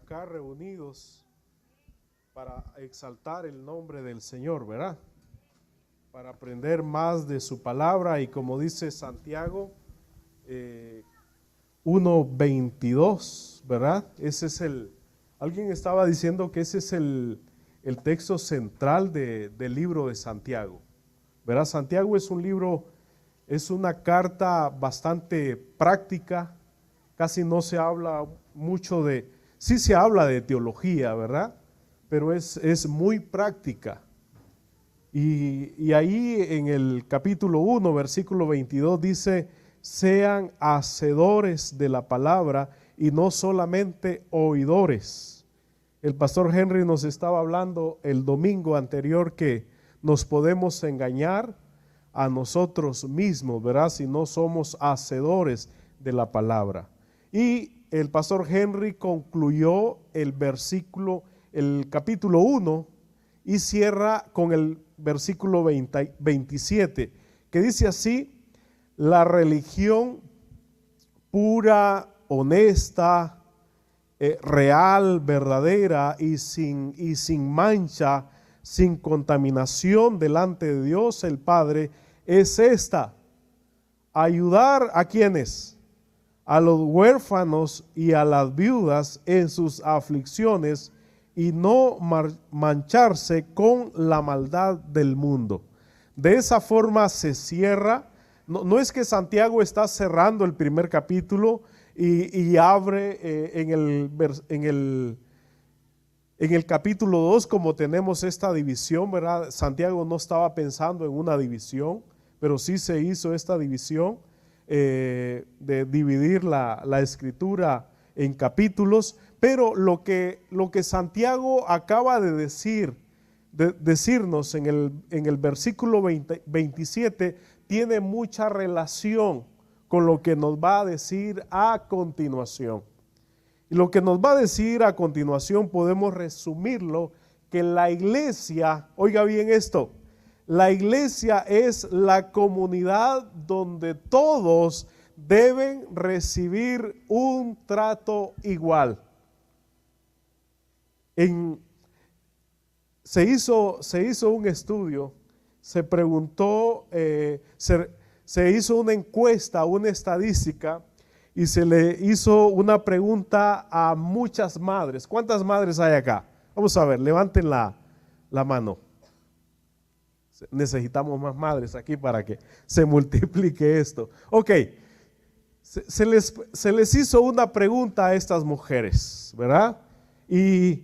acá reunidos para exaltar el nombre del Señor, ¿verdad? Para aprender más de su palabra y como dice Santiago 1:22, ¿verdad? Ese es alguien estaba diciendo que ese es el texto central del libro de Santiago, ¿verdad? Santiago es un libro, es una carta bastante práctica, casi no se habla mucho sí se habla de teología, ¿verdad? Pero es muy práctica. Y ahí en el capítulo 1, versículo 22 dice, sean hacedores de la palabra y no solamente oidores. El pastor Henry nos estaba hablando el domingo anterior que nos podemos engañar a nosotros mismos, ¿verdad? Si no somos hacedores de la palabra. Y el pastor Henry concluyó el capítulo 1 y cierra con el versículo 27, que dice así: la religión pura, honesta, real, verdadera y sin mancha, sin contaminación delante de Dios el Padre, es esta: ayudar a quienes, a los huérfanos y a las viudas en sus aflicciones, y no mancharse con la maldad del mundo. De esa forma se cierra. No es que Santiago está cerrando el primer capítulo y abre en el capítulo 2 como tenemos esta división, ¿verdad? Santiago no estaba pensando en una división, pero sí se hizo esta división de dividir la escritura en capítulos. Pero lo que Santiago acaba de decirnos en el versículo 27 tiene mucha relación con lo que nos va a decir a continuación. Y lo que nos va a decir a continuación podemos resumirlo que la iglesia, oiga bien esto, la iglesia es la comunidad donde todos deben recibir un trato igual. Se hizo un estudio, se preguntó, se hizo una encuesta, una estadística, y se le hizo una pregunta a muchas madres. ¿Cuántas madres hay acá? Vamos a ver, levanten la mano. Necesitamos más madres aquí para que se multiplique esto. Ok, se les hizo una pregunta a estas mujeres, ¿verdad? Y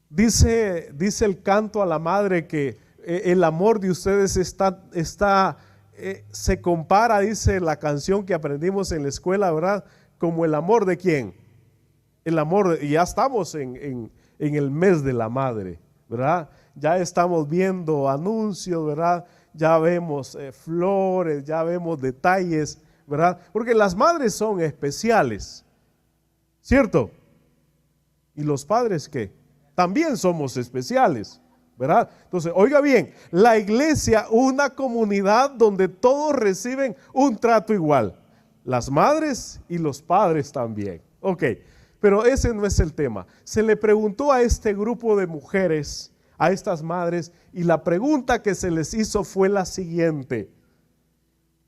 dice el canto a la madre que el amor de ustedes se compara, dice la canción que aprendimos en la escuela, ¿verdad? Como el amor de ¿quién? El amor, y ya estamos en el mes de la madre, ¿verdad? Ya estamos viendo anuncios, ¿verdad? Ya vemos flores, ya vemos detalles, ¿verdad? Porque las madres son especiales, ¿cierto? ¿Y los padres qué? También somos especiales, ¿verdad? Entonces, oiga bien, la iglesia, una comunidad donde todos reciben un trato igual, las madres y los padres también. Ok, pero ese no es el tema. Se le preguntó a este grupo de mujeres, a estas madres, y la pregunta que se les hizo fue la siguiente: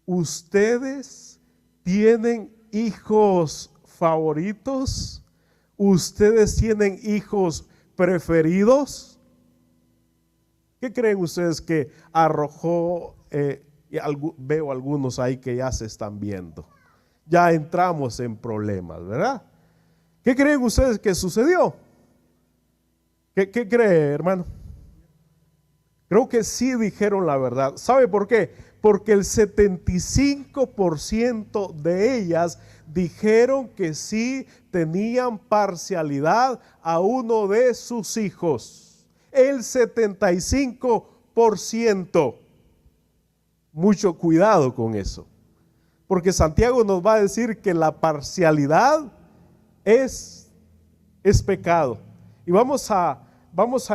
¿ustedes tienen hijos favoritos? ¿Ustedes tienen hijos preferidos? ¿Qué creen ustedes que arrojó? Veo algunos ahí que ya se están viendo. Ya entramos en problemas, ¿verdad? ¿Qué creen ustedes que sucedió? ¿Qué cree, hermano? Creo que sí dijeron la verdad. ¿Sabe por qué? Porque el 75% de ellas dijeron que sí tenían parcialidad a uno de sus hijos. El 75%. Mucho cuidado con eso. Porque Santiago nos va a decir que la parcialidad es pecado. Y vamos a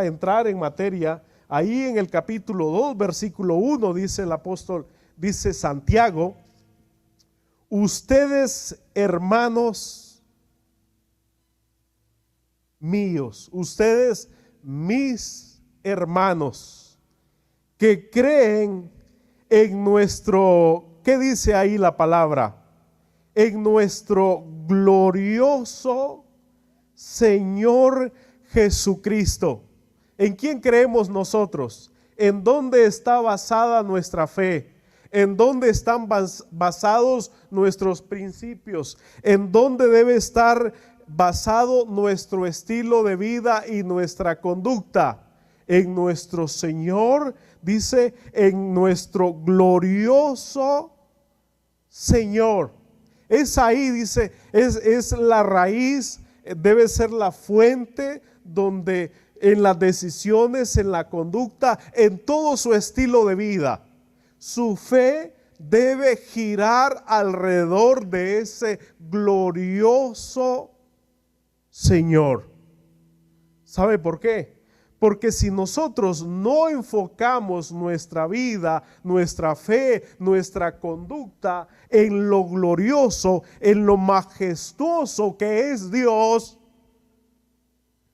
entrar en materia. Ahí en el capítulo 2, versículo 1, dice el apóstol, dice Santiago: ustedes, hermanos, míos, ustedes mis hermanos, que creen en nuestro, ¿qué dice ahí la palabra? En nuestro glorioso Señor Jesucristo. ¿En quién creemos nosotros? ¿En dónde está basada nuestra fe? ¿En dónde están basados nuestros principios? ¿En dónde debe estar basado nuestro estilo de vida y nuestra conducta? En nuestro Señor, dice, en nuestro glorioso Señor. Es ahí, dice, es la raíz, debe ser la fuente donde en las decisiones, en la conducta, en todo su estilo de vida, su fe debe girar alrededor de ese glorioso Señor. ¿Sabe por qué? Porque si nosotros no enfocamos nuestra vida, nuestra fe, nuestra conducta en lo glorioso, en lo majestuoso que es Dios,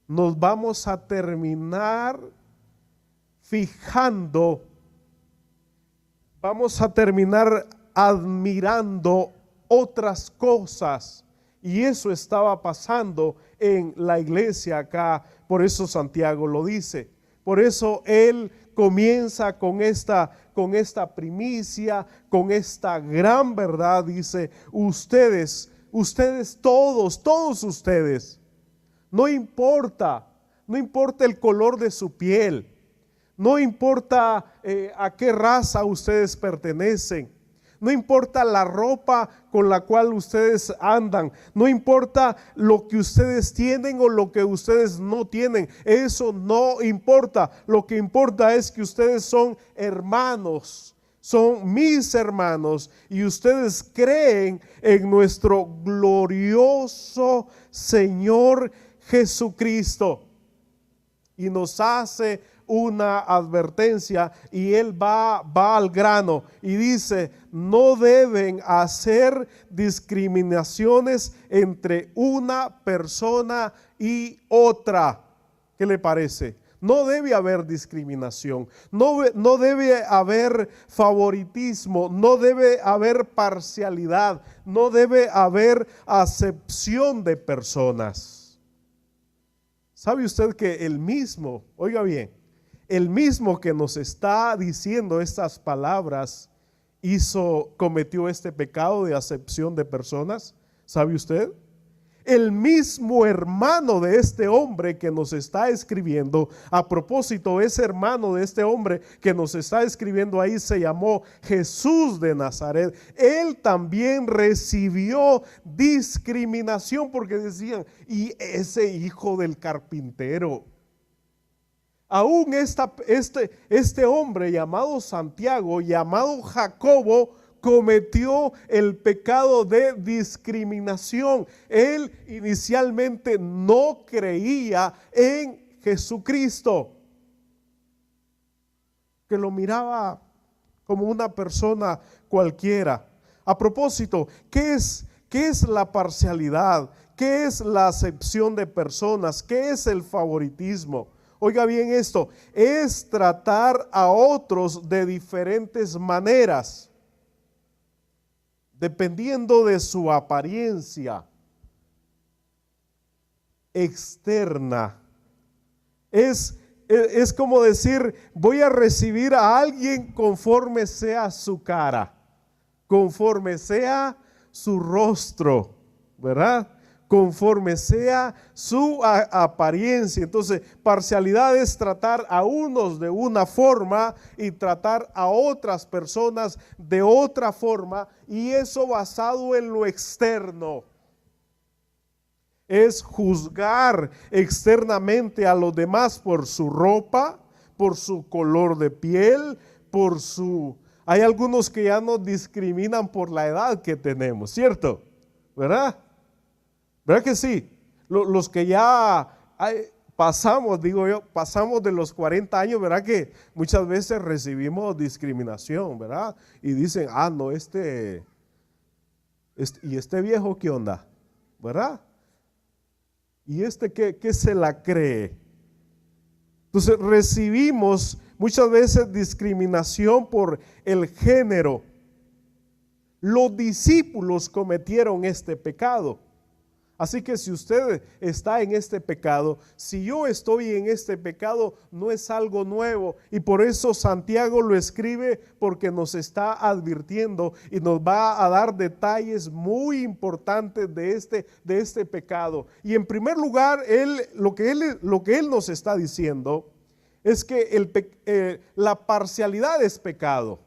nos vamos a terminar fijando, vamos a terminar admirando otras cosas. Y eso estaba pasando en la iglesia acá. Por eso Santiago lo dice. Por eso él comienza con esta primicia, con esta gran verdad. Dice, ustedes todos ustedes, no importa el color de su piel, no importa a qué raza ustedes pertenecen, no importa la ropa con la cual ustedes andan, no importa lo que ustedes tienen o lo que ustedes no tienen, eso no importa. Lo que importa es que ustedes son hermanos, son mis hermanos, y ustedes creen en nuestro glorioso Señor Jesucristo. Y nos hace una advertencia y él va al grano y dice, no deben hacer discriminaciones entre una persona y otra. ¿Qué le parece? No debe haber discriminación, no debe haber favoritismo, no debe haber parcialidad, no debe haber acepción de personas. ¿Sabe usted que el mismo, oiga bien, el mismo que nos está diciendo estas palabras cometió este pecado de acepción de personas? ¿Sabe usted? El mismo hermano de este hombre que nos está escribiendo, a propósito, ese hermano de este hombre que nos está escribiendo ahí se llamó Jesús de Nazaret. Él también recibió discriminación porque decían, y ese hijo del carpintero. Aún este hombre llamado Santiago, llamado Jacobo, cometió el pecado de discriminación. Él inicialmente no creía en Jesucristo, que lo miraba como una persona cualquiera. A propósito, ¿qué es la parcialidad? ¿Qué es la acepción de personas? ¿Qué es el favoritismo? Oiga bien esto, es tratar a otros de diferentes maneras, dependiendo de su apariencia externa. Es como decir, voy a recibir a alguien conforme sea su cara, conforme sea su rostro, ¿verdad? Conforme sea su apariencia. Entonces, parcialidad es tratar a unos de una forma y tratar a otras personas de otra forma, y eso basado en lo externo. Es juzgar externamente a los demás por su ropa, por su color de piel, Hay algunos que ya nos discriminan por la edad que tenemos, ¿cierto? ¿Verdad? ¿Verdad que sí? Los que ya pasamos de los 40 años, ¿verdad? Que muchas veces recibimos discriminación, ¿verdad? Y dicen, no, ¿y este viejo qué onda? ¿Verdad? ¿Y este qué se la cree? Entonces recibimos muchas veces discriminación por el género. Los discípulos cometieron este pecado. Así que si usted está en este pecado, si yo estoy en este pecado, no es algo nuevo. Y por eso Santiago lo escribe, porque nos está advirtiendo y nos va a dar detalles muy importantes de este pecado. Y en primer lugar, lo que él nos está diciendo es que la parcialidad es pecado.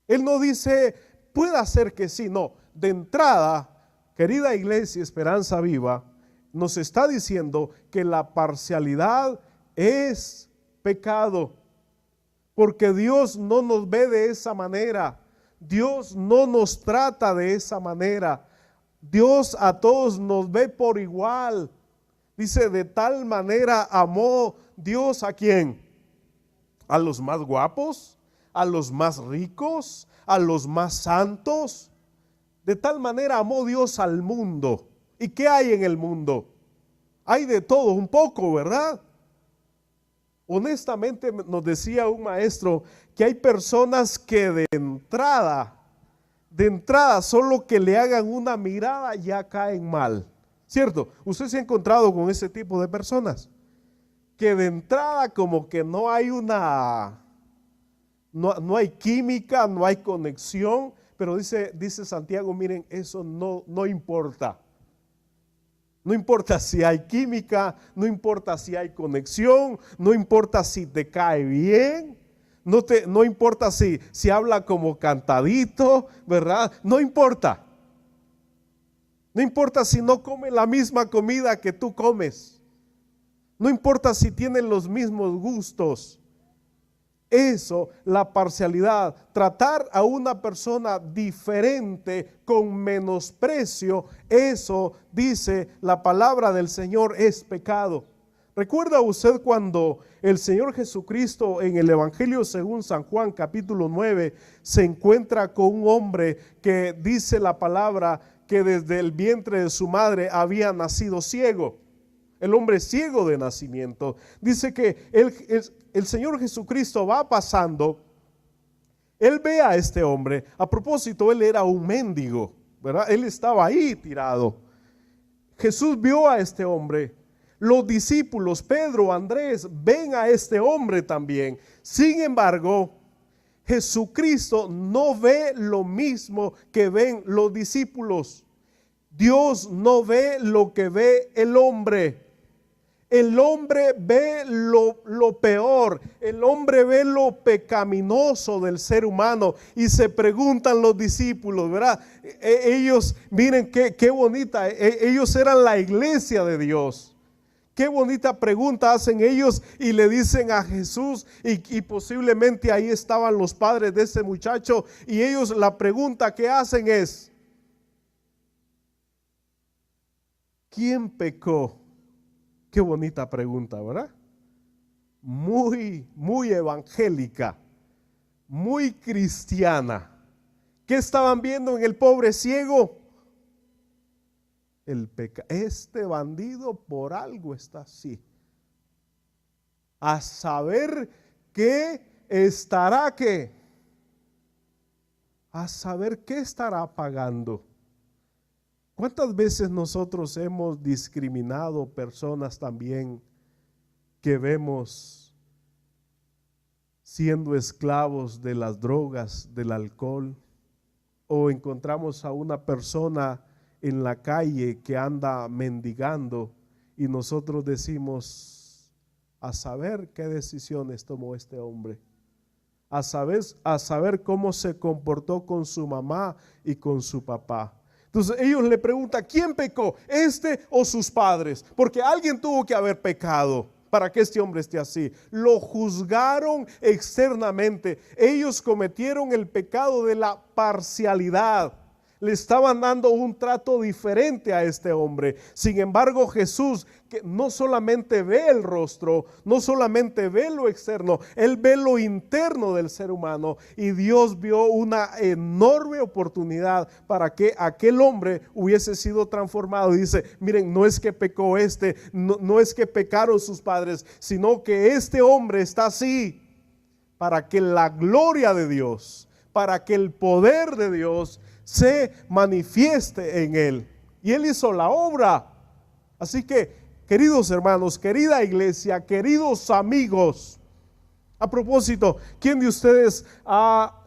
Él no dice, puede ser que sí, no. De entrada, querida iglesia Esperanza Viva, nos está diciendo que la parcialidad es pecado, porque Dios no nos ve de esa manera, Dios no nos trata de esa manera, Dios a todos nos ve por igual. Dice, de tal manera amó Dios ¿a quién? A los más guapos, a los más ricos, a los más santos. De tal manera amó Dios al mundo. ¿Y qué hay en el mundo? Hay de todo un poco, ¿verdad? Honestamente nos decía un maestro que hay personas que de entrada, solo que le hagan una mirada ya caen mal. ¿Cierto? Usted se ha encontrado con ese tipo de personas que de entrada como que no hay no hay química, no hay conexión. Pero dice Santiago, miren, eso no importa. No importa si hay química, no importa si hay conexión, no importa si te cae bien, no importa si habla como cantadito, ¿verdad? No importa. No importa si no come la misma comida que tú comes. No importa si tienen los mismos gustos. Eso, la parcialidad, tratar a una persona diferente con menosprecio, eso dice la palabra del Señor es pecado. ¿Recuerda usted cuando el Señor Jesucristo en el Evangelio según San Juan capítulo 9 se encuentra con un hombre que dice la palabra que desde el vientre de su madre había nacido ciego? El hombre ciego de nacimiento. Dice que el Señor Jesucristo va pasando, él ve a este hombre. A propósito, él era un mendigo, ¿verdad? Él estaba ahí tirado. Jesús vio a este hombre. Los discípulos, Pedro, Andrés, ven a este hombre también. Sin embargo, Jesucristo no ve lo mismo que ven los discípulos. Dios no ve lo que ve el hombre. El hombre ve lo peor, el hombre ve lo pecaminoso del ser humano y se preguntan los discípulos, ¿verdad? Ellos, miren qué bonita, ellos eran la iglesia de Dios. Qué bonita pregunta hacen ellos y le dicen a Jesús y posiblemente ahí estaban los padres de ese muchacho y ellos la pregunta que hacen es, ¿quién pecó? Qué bonita pregunta, ¿verdad? Muy evangélica, muy cristiana. ¿Qué estaban viendo en el pobre ciego? El pecado. Este bandido por algo está así. A saber qué estará a saber qué estará pagando. ¿Cuántas veces nosotros hemos discriminado personas también que vemos siendo esclavos de las drogas, del alcohol? O encontramos a una persona en la calle que anda mendigando y nosotros decimos, a saber qué decisiones tomó este hombre, a saber cómo se comportó con su mamá y con su papá. Entonces ellos le preguntan, ¿quién pecó? ¿Este o sus padres? Porque alguien tuvo que haber pecado para que este hombre esté así. Lo juzgaron externamente. Ellos cometieron el pecado de la parcialidad. le estaban dando un trato diferente a este hombre. Sin embargo, Jesús, que no solamente ve el rostro, no solamente ve lo externo, Él ve lo interno del ser humano, y Dios vio una enorme oportunidad para que aquel hombre hubiese sido transformado. Y dice, miren, no es que pecó no es que pecaron sus padres, sino que este hombre está así para que la gloria de Dios, para que el poder de Dios se manifieste en él. Y él hizo la obra. Así que, queridos hermanos, querida iglesia, queridos amigos, a propósito, ¿quién de ustedes ha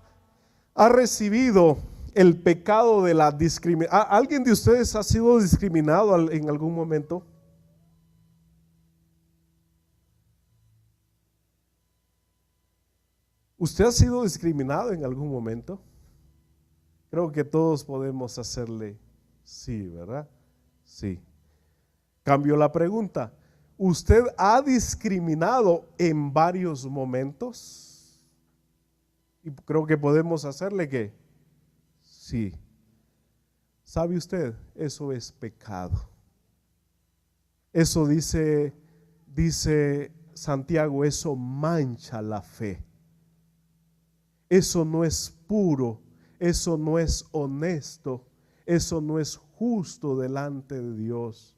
recibido el pecado de la discriminación? ¿Alguien de ustedes ha sido discriminado en algún momento? ¿Usted ha sido discriminado en algún momento? Creo que todos podemos hacerle sí, ¿verdad? Sí. Cambio la pregunta. ¿Usted ha discriminado en varios momentos? Y creo que podemos hacerle que sí. ¿Sabe usted? Eso es pecado. Eso dice Santiago, eso mancha la fe. Eso no es puro, eso no es honesto, eso no es justo delante de Dios.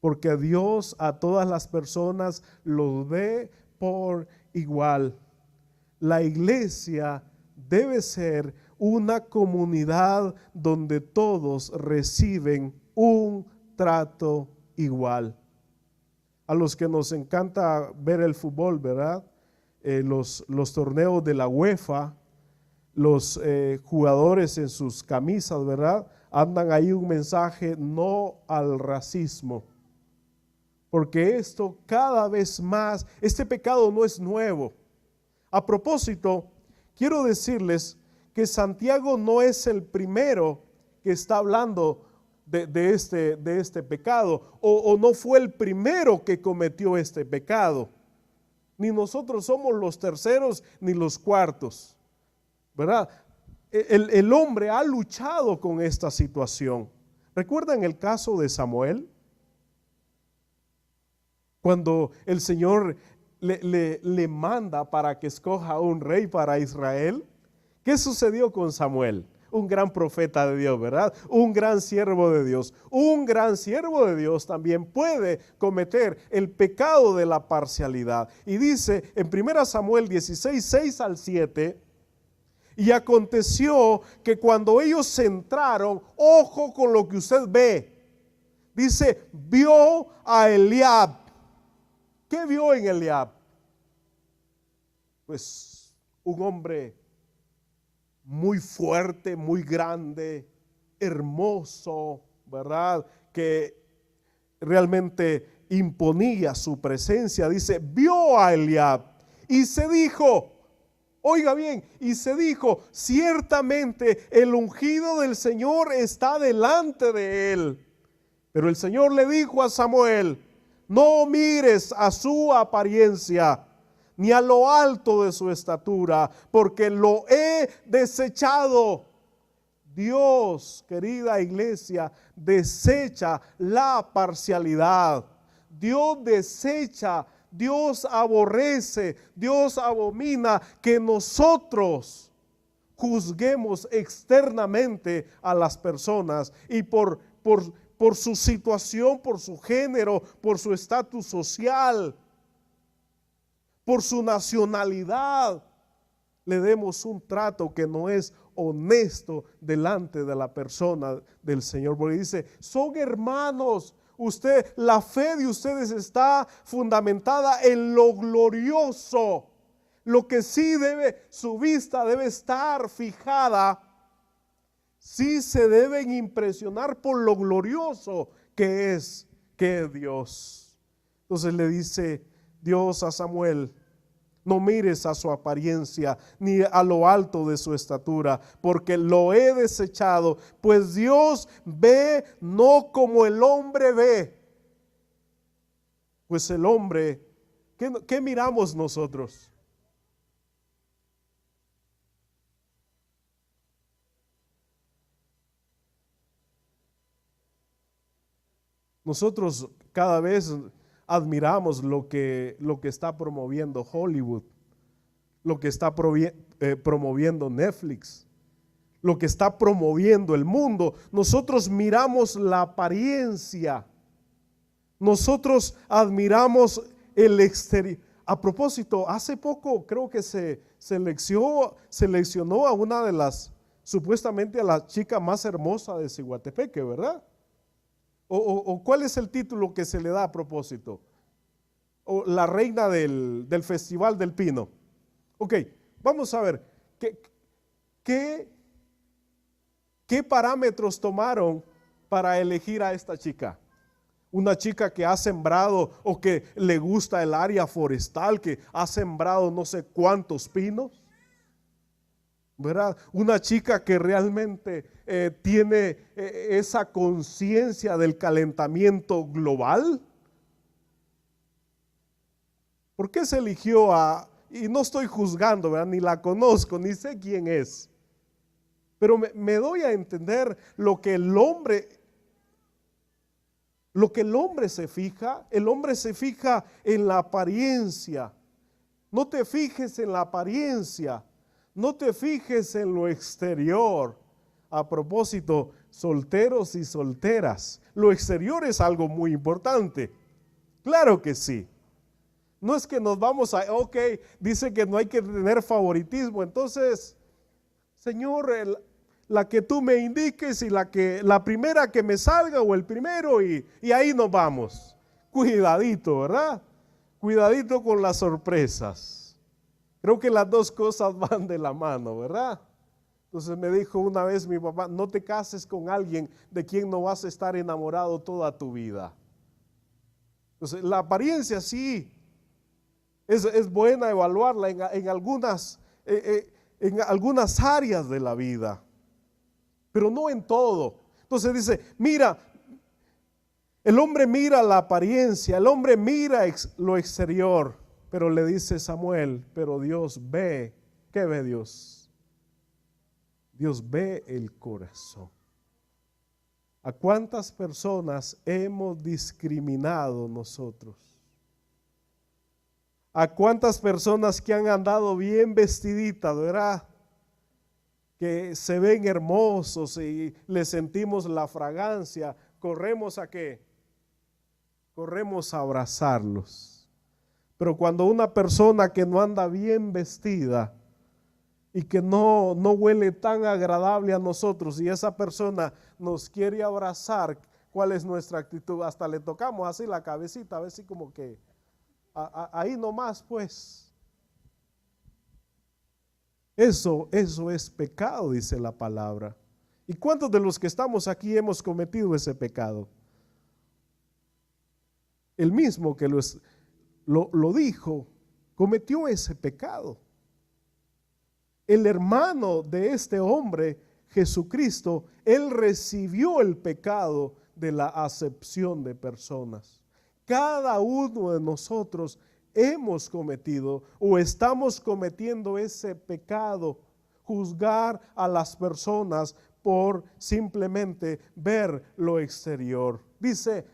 Porque Dios a todas las personas los ve por igual. La iglesia debe ser una comunidad donde todos reciben un trato igual. A los que nos encanta ver el fútbol, ¿verdad? Los torneos de la UEFA, los jugadores en sus camisas, ¿verdad? Andan ahí un mensaje: no al racismo. Porque esto cada vez más, este pecado no es nuevo. A propósito, quiero decirles que Santiago no es el primero que está hablando de este pecado, o no fue el primero que cometió este pecado. Ni nosotros somos los terceros ni los cuartos, ¿verdad? El hombre ha luchado con esta situación. ¿Recuerdan el caso de Samuel? Cuando el Señor le manda para que escoja un rey para Israel. ¿Qué sucedió con Samuel? Un gran profeta de Dios, ¿verdad? Un gran siervo de Dios. Un gran siervo de Dios también puede cometer el pecado de la parcialidad. Y dice en 1 Samuel 16, 6 al 7, y aconteció que cuando ellos entraron, ojo con lo que usted ve, dice, vio a Eliab. ¿Qué vio en Eliab? Pues un hombre muy fuerte, muy grande, hermoso, ¿verdad? Que realmente imponía su presencia. Dice, vio a Eliab y se dijo, oiga bien, y se dijo, ciertamente el ungido del Señor está delante de él. Pero el Señor le dijo a Samuel, no mires a su apariencia, ni a lo alto de su estatura, porque lo he desechado. Dios, querida iglesia, desecha la parcialidad. Dios desecha, Dios aborrece, Dios abomina que nosotros juzguemos externamente a las personas y por su situación, por su género, por su estatus social, por su nacionalidad, le demos un trato que no es honesto delante de la persona del Señor. Porque dice, son hermanos, la fe de ustedes está fundamentada en lo glorioso. Lo que sí su vista debe estar fijada, sí se deben impresionar por lo glorioso que es Dios. Entonces le dice Dios a Samuel, no mires a su apariencia ni a lo alto de su estatura, porque lo he desechado, pues Dios ve no como el hombre ve. Pues el hombre, ¿qué miramos nosotros? Nosotros cada vez admiramos lo que está promoviendo Hollywood, lo que está promoviendo Netflix, lo que está promoviendo el mundo. Nosotros miramos la apariencia, nosotros admiramos el exterior. A propósito, hace poco creo que se seleccionó a una de las, supuestamente a la chica más hermosa de Ciguatepeque, ¿verdad? O ¿cuál es el título que se le da a propósito? O la reina del Festival del Pino. Ok, vamos a ver, ¿qué parámetros tomaron para elegir a esta chica? Una chica que ha sembrado o que le gusta el área forestal, que ha sembrado no sé cuántos pinos, ¿verdad? Una chica que realmente tiene esa conciencia del calentamiento global. ¿Por qué se eligió y no estoy juzgando, ¿verdad? Ni la conozco, ni sé quién es, pero me doy a entender lo que el hombre se fija. El hombre se fija en la apariencia. No te fijes en la apariencia, no te fijes en lo exterior. A propósito, solteros y solteras, lo exterior es algo muy importante. Claro que sí. No es que nos vamos ok, dice que no hay que tener favoritismo. Entonces, Señor, la que tú me indiques y la primera que me salga o el primero y ahí nos vamos. Cuidadito, ¿verdad? Cuidadito con las sorpresas. Creo que las dos cosas van de la mano, ¿verdad? Entonces me dijo una vez mi papá, no te cases con alguien de quien no vas a estar enamorado toda tu vida. Entonces la apariencia sí, es buena evaluarla en algunas áreas de la vida, pero no en todo. Entonces dice, mira, el hombre mira la apariencia, el hombre mira lo exterior, pero le dice Samuel, pero Dios ve. ¿Qué ve Dios? Dios ve el corazón. ¿A cuántas personas hemos discriminado nosotros? ¿A cuántas personas que han andado bien vestiditas, verdad? Que se ven hermosos y les sentimos la fragancia, corremos ¿a qué? Corremos a abrazarlos. Pero cuando una persona que no anda bien vestida y que no huele tan agradable a nosotros y esa persona nos quiere abrazar, ¿cuál es nuestra actitud? Hasta le tocamos así la cabecita, a ver si como que ahí nomás pues. Eso es pecado, dice la palabra. ¿Y cuántos de los que estamos aquí hemos cometido ese pecado? El mismo que lo dijo, cometió ese pecado. El hermano de este hombre, Jesucristo, él recibió el pecado de la acepción de personas. Cada uno de nosotros hemos cometido o estamos cometiendo ese pecado, juzgar a las personas por simplemente ver lo exterior. Dice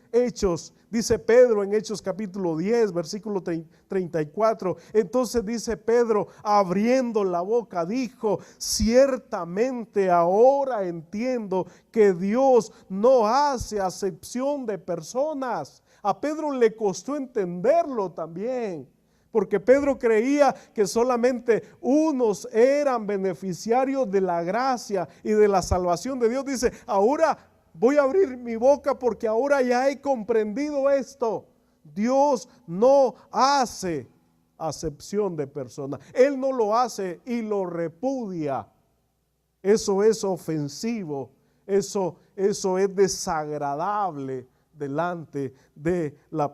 Pedro en Hechos capítulo 10, versículo 34, entonces dice Pedro, abriendo la boca, dijo, ciertamente ahora entiendo que Dios no hace acepción de personas. A Pedro le costó entenderlo también, porque Pedro creía que solamente unos eran beneficiarios de la gracia y de la salvación de Dios. Dice, ahora voy a abrir mi boca porque ahora ya he comprendido esto. Dios no hace acepción de personas. Él no lo hace y lo repudia. Eso es ofensivo. Eso es desagradable delante de la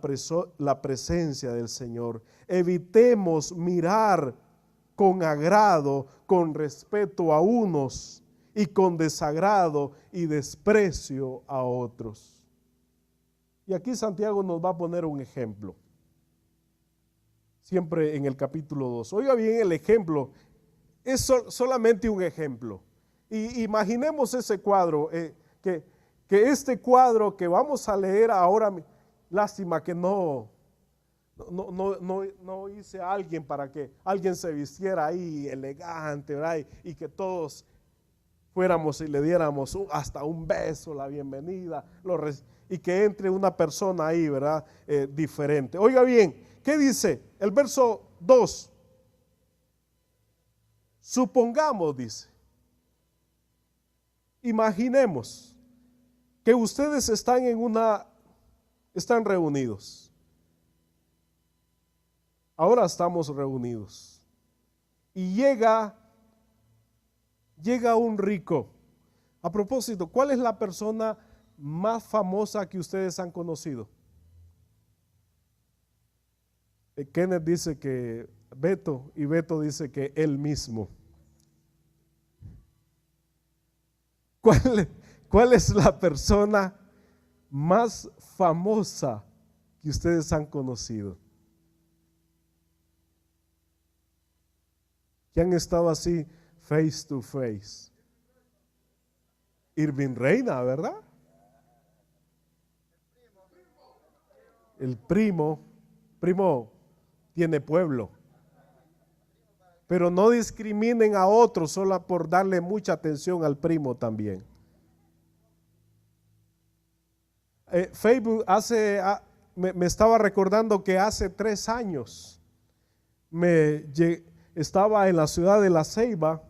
presencia del Señor. Evitemos mirar con agrado, con respeto a unos y con desagrado y desprecio a otros. Y aquí Santiago nos va a poner un ejemplo. Siempre en el capítulo 2. Oiga bien el ejemplo. Es solamente un ejemplo. Y imaginemos ese cuadro que que este cuadro que vamos a leer ahora, lástima que no hice a alguien para que alguien se vistiera ahí elegante, ¿verdad? Y que todos fuéramos y le diéramos hasta un beso, la bienvenida, y que entre una persona ahí, ¿verdad? Diferente. Oiga bien, ¿qué dice? El verso 2. Supongamos, dice, imaginemos que ustedes están están reunidos. Ahora estamos reunidos. Y llega un rico. A propósito, ¿cuál es la persona más famosa que ustedes han conocido? Kenneth dice que Beto, y Beto dice que él mismo. ¿Cuál es la persona más famosa que ustedes han conocido? Que han estado así face to face. Irving Reina, ¿verdad? El primo tiene pueblo. Pero no discriminen a otros solo por darle mucha atención al primo también. Facebook me estaba recordando que hace 3 años estaba en la ciudad de La Ceiba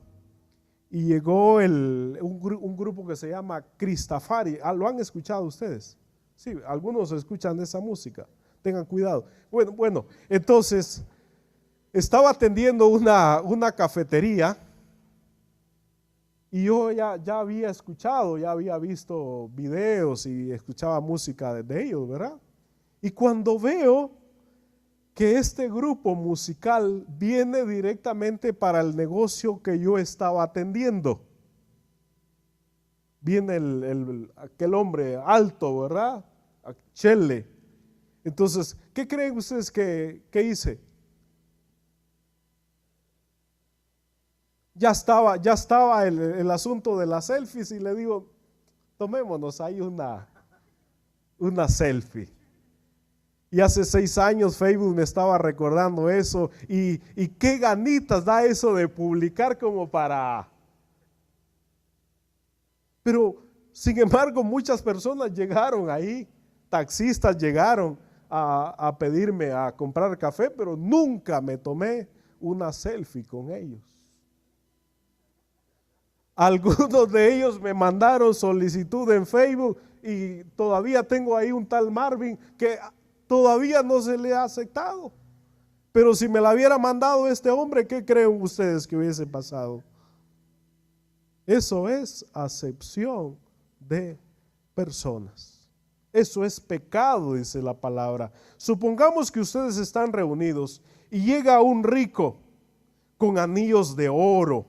y llegó un grupo que se llama Cristafari. ¿Lo han escuchado ustedes? Sí, algunos escuchan esa música. Tengan cuidado. Bueno, entonces estaba atendiendo una cafetería y yo ya había escuchado, ya había visto videos y escuchaba música de ellos, ¿verdad? Y cuando veo que este grupo musical viene directamente para el negocio que yo estaba atendiendo, viene aquel hombre alto, ¿verdad? Chele. Entonces, ¿qué creen ustedes que hice? Ya estaba el asunto de las selfies y le digo, tomémonos ahí una selfie. Y hace 6 años Facebook me estaba recordando eso y qué ganitas da eso de publicar como para... Pero sin embargo muchas personas llegaron ahí, taxistas llegaron a pedirme a comprar café, pero nunca me tomé una selfie con ellos. Algunos de ellos me mandaron solicitud en Facebook y todavía tengo ahí un tal Marvin que todavía no se le ha aceptado. Pero si me la hubiera mandado este hombre, ¿qué creen ustedes que hubiese pasado? Eso es acepción de personas. Eso es pecado, dice la palabra. Supongamos que ustedes están reunidos y llega un rico con anillos de oro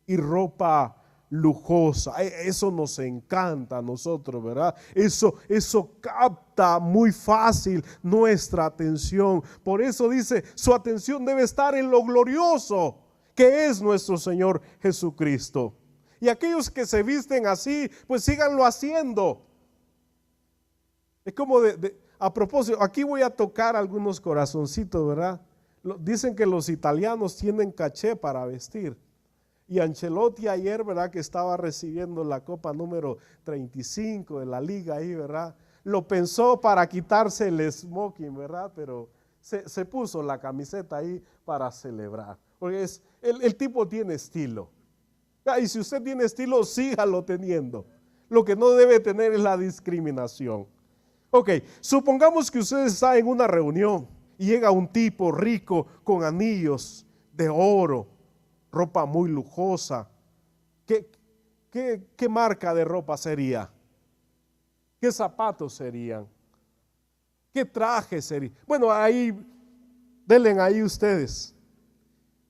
y ropa lujosa. Eso nos encanta a nosotros, ¿verdad? Eso capta muy fácil nuestra atención. Por eso dice, su atención debe estar en lo glorioso que es nuestro Señor Jesucristo. Y aquellos que se visten así, pues síganlo haciendo. Es como a propósito, aquí voy a tocar algunos corazoncitos, ¿verdad? Dicen que los italianos tienen caché para vestir. Y Ancelotti ayer, ¿verdad? Que estaba recibiendo la copa número 35 de la liga ahí, ¿verdad? Lo pensó para quitarse el smoking, ¿verdad? Pero se puso la camiseta ahí para celebrar. Porque el tipo tiene estilo. Y si usted tiene estilo, sígalo teniendo. Lo que no debe tener es la discriminación. Ok, supongamos que usted está en una reunión y llega un tipo rico con anillos de oro, ropa muy lujosa. ¿Qué marca de ropa sería? ¿Qué zapatos serían? ¿Qué traje sería? Bueno, ahí, denle ahí ustedes.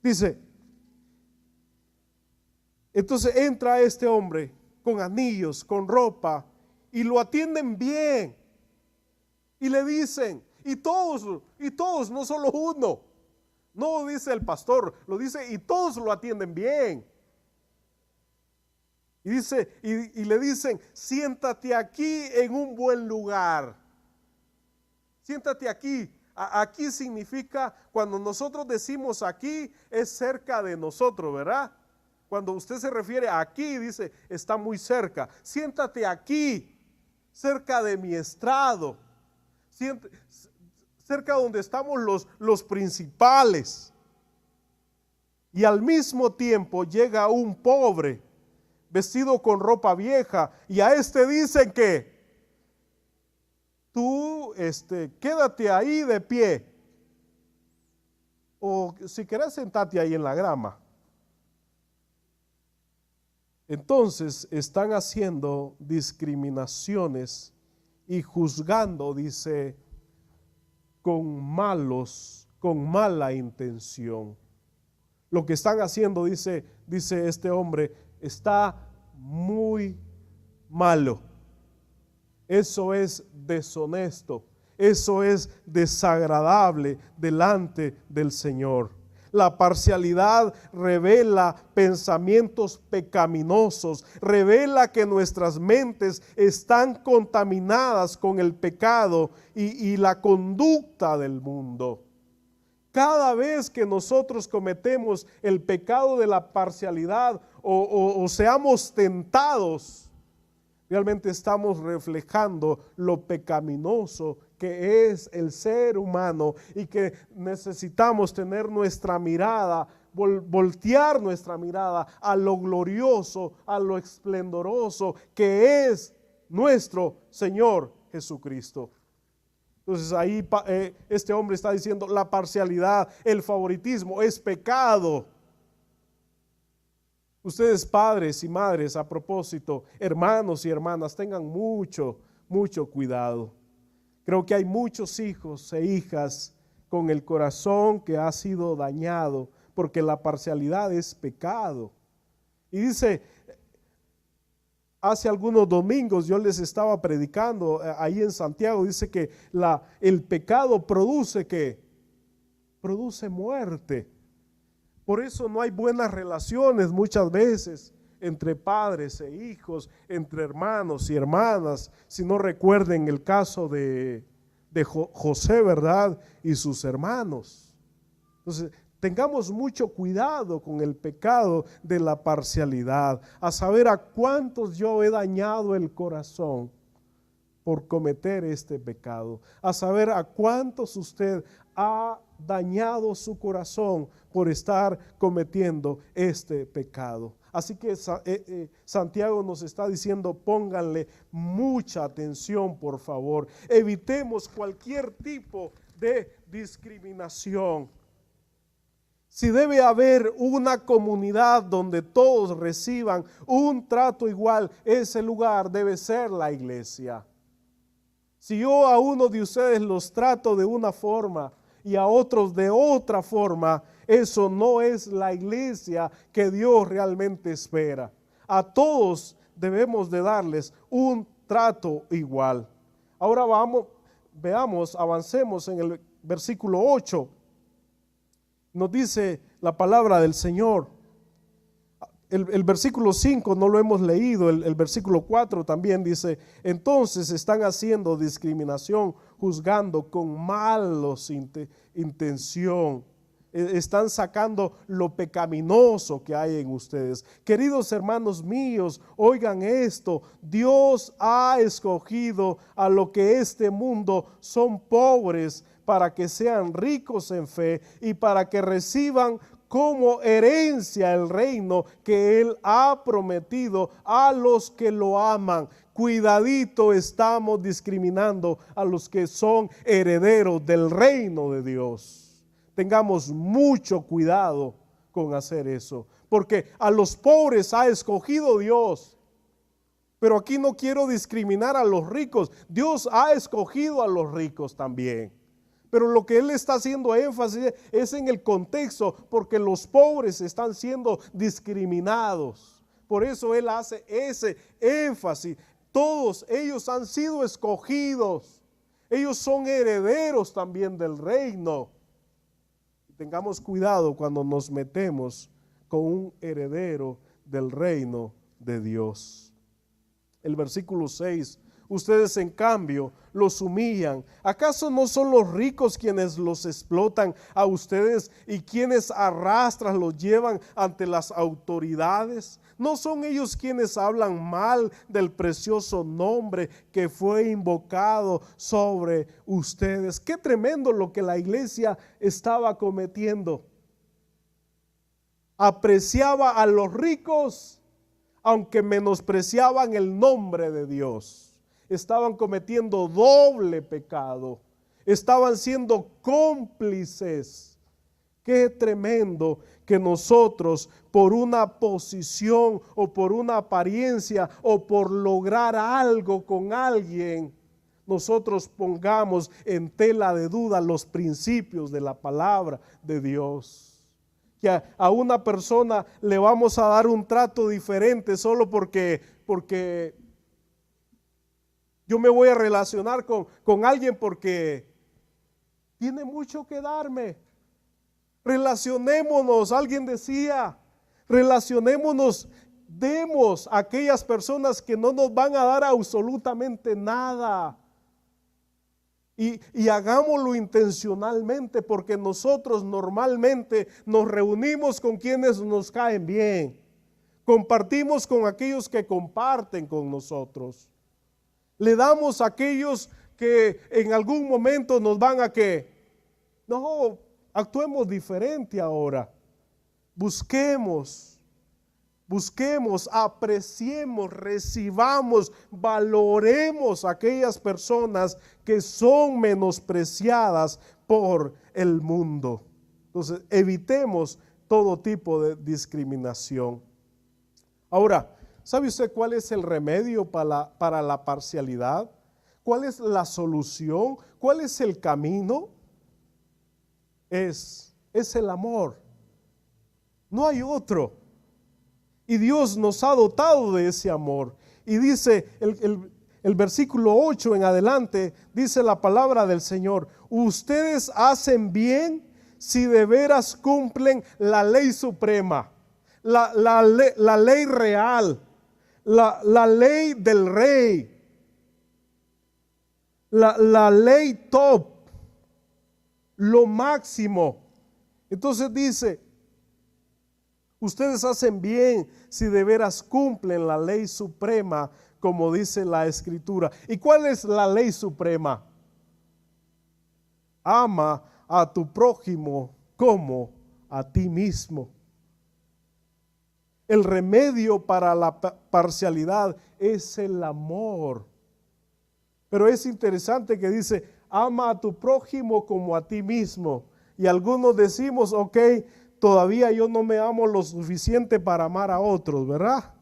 Dice, entonces entra este hombre con anillos, con ropa, y lo atienden bien. Y le dicen, y todos, no solo uno. No dice el pastor, lo dice y todos lo atienden bien. Y dice, y le dicen, siéntate aquí en un buen lugar. Siéntate aquí. Aquí significa, cuando nosotros decimos aquí, es cerca de nosotros, ¿verdad? Cuando usted se refiere a aquí, dice, está muy cerca. Siéntate aquí, cerca de mi estrado. Cerca donde estamos los principales. Y al mismo tiempo llega un pobre, vestido con ropa vieja, y a este dicen que tú quédate ahí de pie, o si querés sentate ahí en la grama. Entonces están haciendo discriminaciones y juzgando, dice, con mala intención. Lo que están haciendo, dice este hombre, está muy malo. Eso es deshonesto, eso es desagradable delante del Señor. La parcialidad revela pensamientos pecaminosos, revela que nuestras mentes están contaminadas con el pecado y la conducta del mundo. Cada vez que nosotros cometemos el pecado de la parcialidad o seamos tentados, realmente estamos reflejando lo pecaminoso que es el ser humano y que necesitamos tener nuestra mirada, voltear nuestra mirada a lo glorioso, a lo esplendoroso que es nuestro Señor Jesucristo. Entonces ahí este hombre está diciendo la parcialidad, el favoritismo es pecado. Ustedes padres y madres, a propósito, hermanos y hermanas, tengan mucho cuidado. Creo que hay muchos hijos e hijas con el corazón que ha sido dañado porque la parcialidad es pecado. Y dice, hace algunos domingos yo les estaba predicando ahí en Santiago, dice que el pecado produce ¿qué? Produce muerte. Por eso no hay buenas relaciones muchas veces entre padres e hijos, entre hermanos y hermanas. Si no recuerden el caso de José, ¿verdad? Y sus hermanos. Entonces, tengamos mucho cuidado con el pecado de la parcialidad, a saber a cuántos yo he dañado el corazón por cometer este pecado, a saber a cuántos usted ha dañado su corazón por estar cometiendo este pecado. Así que Santiago nos está diciendo, pónganle mucha atención, por favor. Evitemos cualquier tipo de discriminación. Si debe haber una comunidad donde todos reciban un trato igual, ese lugar debe ser la iglesia. Si yo a uno de ustedes los trato de una forma y a otros de otra forma, eso no es la iglesia que Dios realmente espera. A todos debemos de darles un trato igual. Ahora veamos, avancemos en el versículo 8. Nos dice la palabra del Señor. El versículo 5 no lo hemos leído, el versículo 4 también dice, entonces están haciendo discriminación, juzgando con malos intención. Están sacando lo pecaminoso que hay en ustedes. Queridos hermanos míos, oigan esto, Dios ha escogido a lo que este mundo son pobres para que sean ricos en fe y para que reciban como herencia el reino que Él ha prometido a los que lo aman. Cuidadito, estamos discriminando a los que son herederos del reino de Dios. Tengamos mucho cuidado con hacer eso, porque a los pobres ha escogido Dios. Pero aquí no quiero discriminar a los ricos. Dios ha escogido a los ricos también. Pero lo que él está haciendo énfasis es en el contexto, porque los pobres están siendo discriminados. Por eso él hace ese énfasis. Todos ellos han sido escogidos. Ellos son herederos también del reino. Tengamos cuidado cuando nos metemos con un heredero del reino de Dios. El versículo 6. Ustedes en cambio los humillan. ¿Acaso no son los ricos quienes los explotan a ustedes y quienes arrastran los llevan ante las autoridades? ¿No son ellos quienes hablan mal del precioso nombre que fue invocado sobre ustedes? Qué tremendo lo que la iglesia estaba cometiendo. Apreciaba a los ricos, aunque menospreciaban el nombre de Dios. Estaban cometiendo doble pecado. Estaban siendo cómplices. Qué tremendo que nosotros, por una posición o por una apariencia o por lograr algo con alguien, nosotros pongamos en tela de duda los principios de la palabra de Dios. Que a una persona le vamos a dar un trato diferente solo porque yo me voy a relacionar con alguien porque tiene mucho que darme. Relacionémonos, alguien decía, relacionémonos, demos a aquellas personas que no nos van a dar absolutamente nada. Y hagámoslo intencionalmente, porque nosotros normalmente nos reunimos con quienes nos caen bien. Compartimos con aquellos que comparten con nosotros. Le damos a aquellos que en algún momento nos van a que, no, actuemos diferente ahora. Busquemos, apreciemos, recibamos, valoremos a aquellas personas que son menospreciadas por el mundo. Entonces, evitemos todo tipo de discriminación. Ahora, ¿sabe usted cuál es el remedio para la parcialidad? ¿Cuál es la solución? ¿Cuál es el camino? Es el amor. No hay otro. Y Dios nos ha dotado de ese amor. Y dice el versículo 8 en adelante, dice la palabra del Señor: ustedes hacen bien si de veras cumplen la ley suprema, la ley real, la ley del rey, la ley top, lo máximo. Entonces dice, ustedes hacen bien si de veras cumplen la ley suprema, como dice la Escritura. ¿Y cuál es la ley suprema? Ama a tu prójimo como a ti mismo. El remedio para la parcialidad es el amor. Pero es interesante que dice, ama a tu prójimo como a ti mismo. Y algunos decimos, ok, todavía yo no me amo lo suficiente para amar a otros, ¿verdad?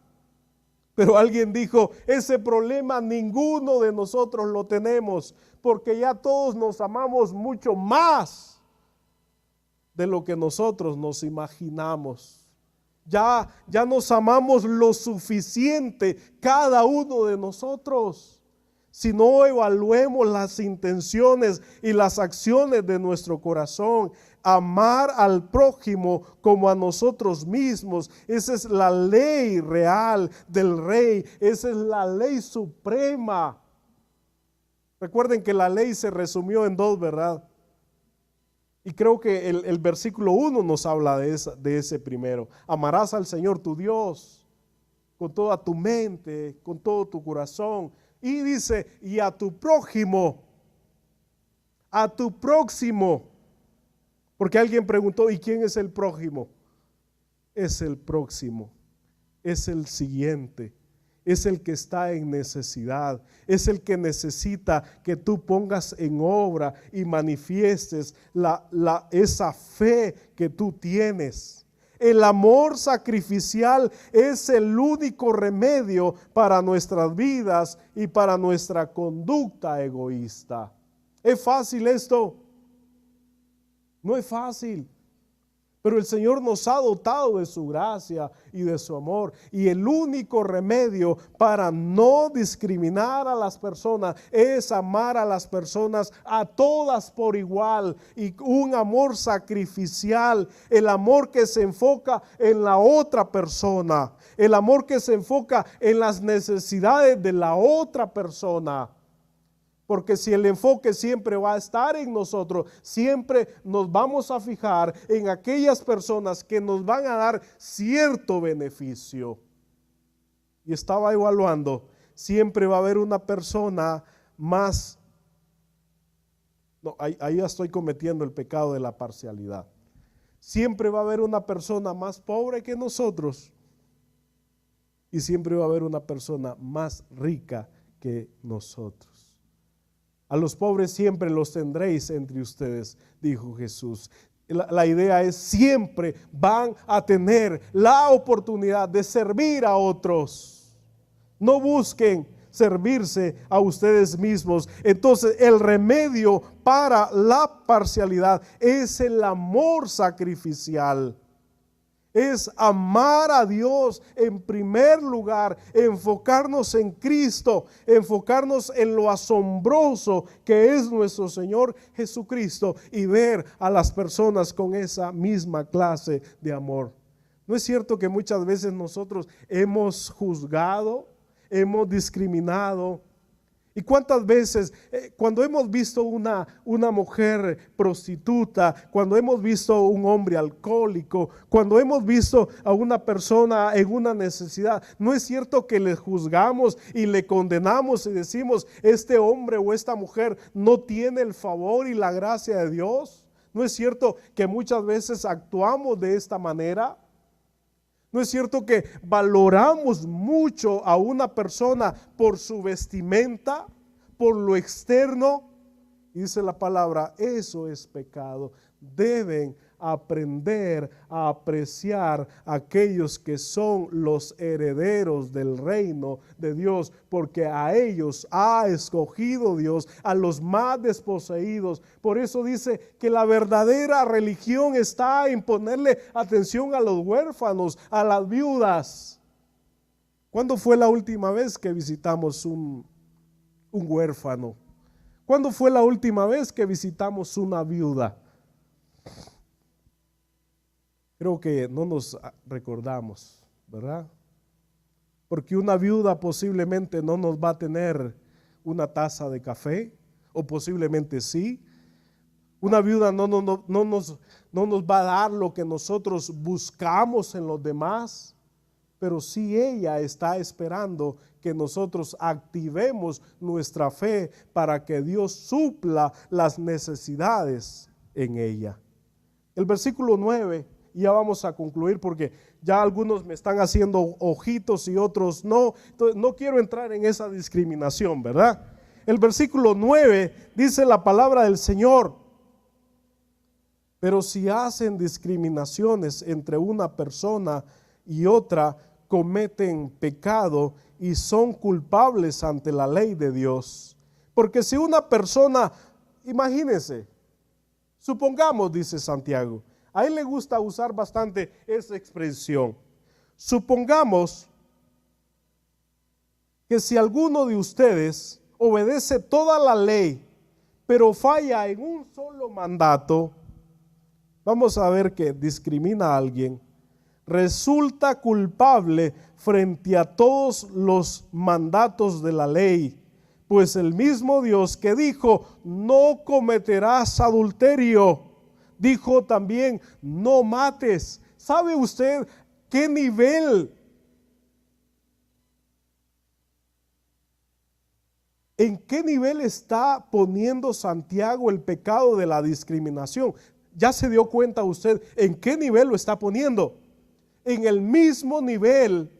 Pero alguien dijo, ese problema ninguno de nosotros lo tenemos, porque ya todos nos amamos mucho más de lo que nosotros nos imaginamos. Ya nos amamos lo suficiente cada uno de nosotros. Si no evaluemos las intenciones y las acciones de nuestro corazón, amar al prójimo como a nosotros mismos, esa es la ley real del rey, esa es la ley suprema. Recuerden que la ley se resumió en dos, ¿verdad? Y creo que el versículo 1 nos habla de ese primero. Amarás al Señor tu Dios con toda tu mente, con todo tu corazón. Y dice, y a tu prójimo, a tu próximo. Porque alguien preguntó, ¿y quién es el prójimo? Es el próximo, es el siguiente, es el que está en necesidad, es el que necesita que tú pongas en obra y manifiestes esa fe que tú tienes. El amor sacrificial es el único remedio para nuestras vidas y para nuestra conducta egoísta. ¿Es fácil esto? No es fácil. Pero el Señor nos ha dotado de su gracia y de su amor. Y el único remedio para no discriminar a las personas es amar a las personas a todas por igual. Y un amor sacrificial, el amor que se enfoca en la otra persona, el amor que se enfoca en las necesidades de la otra persona. Porque si el enfoque siempre va a estar en nosotros, siempre nos vamos a fijar en aquellas personas que nos van a dar cierto beneficio. Y estaba evaluando, siempre va a haber una persona más, no, ahí ya estoy cometiendo el pecado de la parcialidad. Siempre va a haber una persona más pobre que nosotros y siempre va a haber una persona más rica que nosotros. A los pobres siempre los tendréis entre ustedes, dijo Jesús. La idea es siempre van a tener la oportunidad de servir a otros. No busquen servirse a ustedes mismos. Entonces el remedio para la parcialidad es el amor sacrificial. Es amar a Dios en primer lugar, enfocarnos en Cristo, enfocarnos en lo asombroso que es nuestro Señor Jesucristo y ver a las personas con esa misma clase de amor. ¿No es cierto que muchas veces nosotros hemos juzgado, hemos discriminado? ¿Y cuántas veces cuando hemos visto una mujer prostituta, cuando hemos visto un hombre alcohólico, cuando hemos visto a una persona en una necesidad, no es cierto que le juzgamos y le condenamos y decimos, este hombre o esta mujer no tiene el favor y la gracia de Dios? ¿No es cierto que muchas veces actuamos de esta manera? ¿No es cierto que valoramos mucho a una persona por su vestimenta, por lo externo? Y dice la palabra, eso es pecado. Deben aprender a apreciar a aquellos que son los herederos del reino de Dios, porque a ellos ha escogido Dios, a los más desposeídos. Por eso dice que la verdadera religión está en ponerle atención a los huérfanos, a las viudas. ¿Cuándo fue la última vez que visitamos un huérfano? ¿Cuándo fue la última vez que visitamos una viuda? Creo que no nos recordamos, ¿verdad? Porque una viuda posiblemente no nos va a tener una taza de café, o posiblemente sí. Una viuda no nos va a dar lo que nosotros buscamos en los demás, pero sí ella está esperando que nosotros activemos nuestra fe para que Dios supla las necesidades en ella. El versículo 9, y ya vamos a concluir porque ya algunos me están haciendo ojitos y otros no. Entonces no quiero entrar en esa discriminación, ¿verdad? El versículo 9 dice la palabra del Señor: pero si hacen discriminaciones entre una persona y otra, cometen pecado y son culpables ante la ley de Dios. Porque si una persona, imagínense, supongamos, dice Santiago, a él le gusta usar bastante esa expresión. Supongamos que si alguno de ustedes obedece toda la ley, pero falla en un solo mandato, vamos a ver que discrimina a alguien, resulta culpable frente a todos los mandatos de la ley. Pues el mismo Dios que dijo, no cometerás adulterio, dijo también, no mates. ¿Sabe usted qué nivel? ¿En qué nivel está poniendo Santiago el pecado de la discriminación? ¿Ya se dio cuenta usted en qué nivel lo está poniendo? En el mismo nivel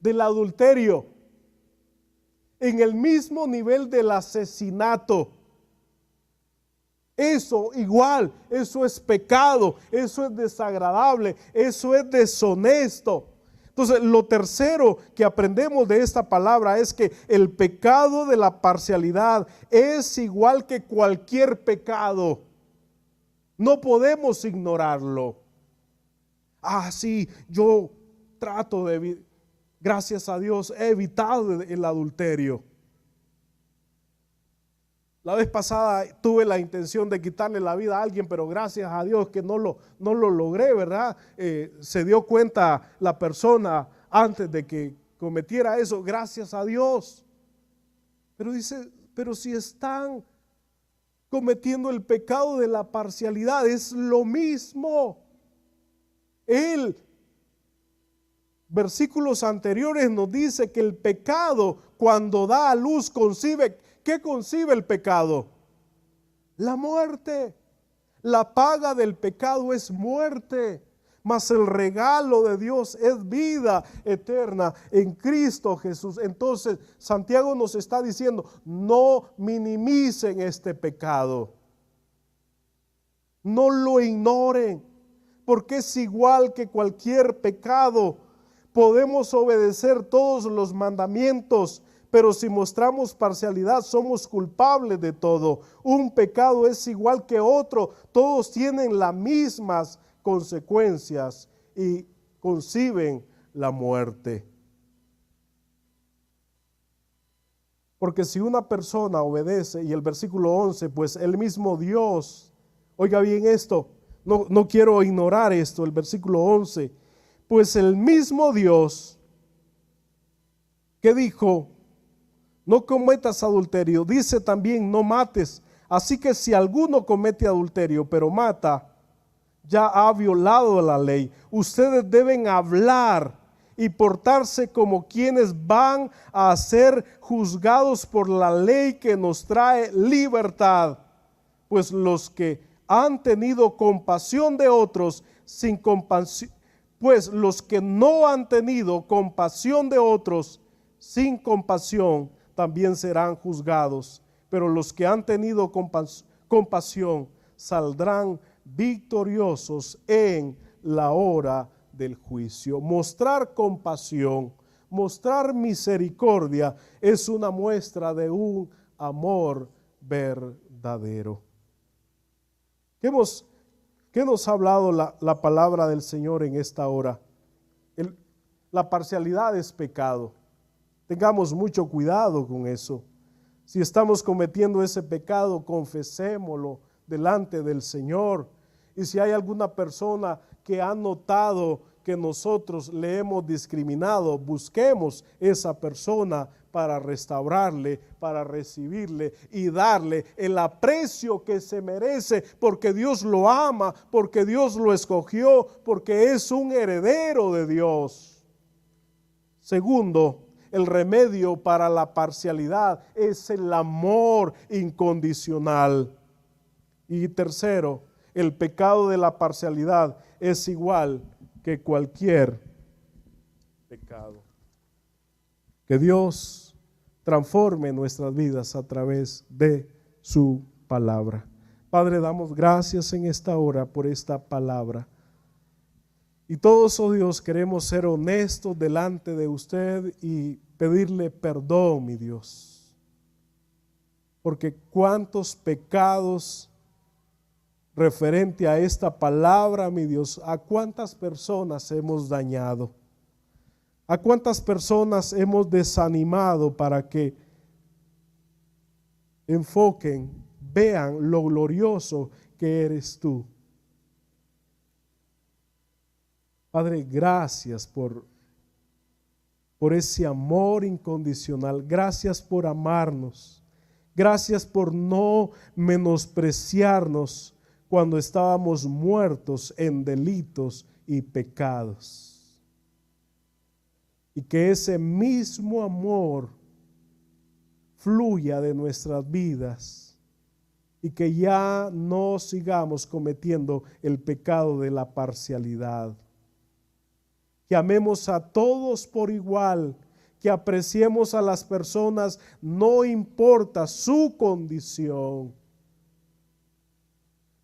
del adulterio, en el mismo nivel del asesinato. Eso igual, eso es pecado, eso es desagradable, eso es deshonesto. Entonces, lo tercero que aprendemos de esta palabra es que el pecado de la parcialidad es igual que cualquier pecado. No podemos ignorarlo. sí, yo trato de, gracias a Dios, he evitado el adulterio. La vez pasada tuve la intención de quitarle la vida a alguien, pero gracias a Dios que no lo logré, ¿verdad? Se dio cuenta la persona antes de que cometiera eso, gracias a Dios. Pero dice, pero si están cometiendo el pecado de la parcialidad, es lo mismo. Versículos anteriores nos dice que el pecado, cuando da a luz, concibe. ¿Qué concibe el pecado? La muerte. La paga del pecado es muerte, mas el regalo de Dios es vida eterna en Cristo Jesús. Entonces Santiago nos está diciendo, no minimicen este pecado, no lo ignoren, porque es igual que cualquier pecado. Podemos obedecer todos los mandamientos, pero si mostramos parcialidad, somos culpables de todo. Un pecado es igual que otro, todos tienen las mismas consecuencias y conciben la muerte. Porque si una persona obedece, y el versículo 11, pues el mismo Dios, oiga bien esto, no quiero ignorar esto, el versículo 11, pues el mismo Dios que dijo, no cometas adulterio, dice también, no mates. Así que si alguno comete adulterio, pero mata, ya ha violado la ley. Ustedes deben hablar y portarse como quienes van a ser juzgados por la ley que nos trae libertad. Pues los que han tenido compasión de otros sin compasión, pues los que no han tenido compasión de otros sin compasión, también serán juzgados, pero los que han tenido compasión saldrán victoriosos en la hora del juicio. Mostrar compasión, mostrar misericordia es una muestra de un amor verdadero. ¿Qué nos ha hablado la palabra del Señor en esta hora? La parcialidad es pecado. Tengamos mucho cuidado con eso. Si estamos cometiendo ese pecado, confesémoslo delante del Señor. Y si hay alguna persona que ha notado que nosotros le hemos discriminado, busquemos esa persona para restaurarle, para recibirle y darle el aprecio que se merece, porque Dios lo ama, porque Dios lo escogió, porque es un heredero de Dios. Segundo, el remedio para la parcialidad es el amor incondicional. Y tercero, el pecado de la parcialidad es igual que cualquier pecado. Que Dios transforme nuestras vidas a través de su palabra. Padre, damos gracias en esta hora por esta palabra. Y todos, oh Dios, queremos ser honestos delante de usted y pedirle perdón, mi Dios. Porque cuántos pecados referente a esta palabra, mi Dios, a cuántas personas hemos dañado, a cuántas personas hemos desanimado para que enfoquen, vean lo glorioso que eres tú. Padre, gracias por ese amor incondicional. Gracias por amarnos. Gracias por no menospreciarnos cuando estábamos muertos en delitos y pecados. Y que ese mismo amor fluya de nuestras vidas y que ya no sigamos cometiendo el pecado de la parcialidad. Que amemos a todos por igual, que apreciemos a las personas, no importa su condición,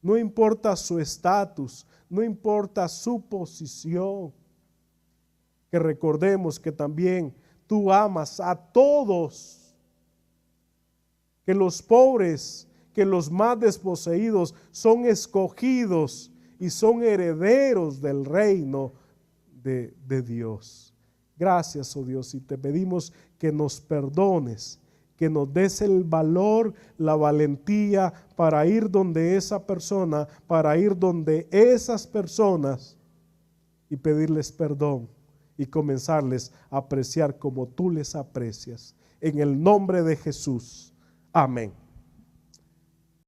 no importa su estatus, no importa su posición. Que recordemos que también tú amas a todos, que los pobres, que los más desposeídos son escogidos y son herederos del reino de Dios. Gracias, oh Dios, y te pedimos que nos perdones, que nos des el valor, la valentía para ir donde esa persona, para ir donde esas personas y pedirles perdón y comenzarles a apreciar como tú les aprecias. En el nombre de Jesús. Amén.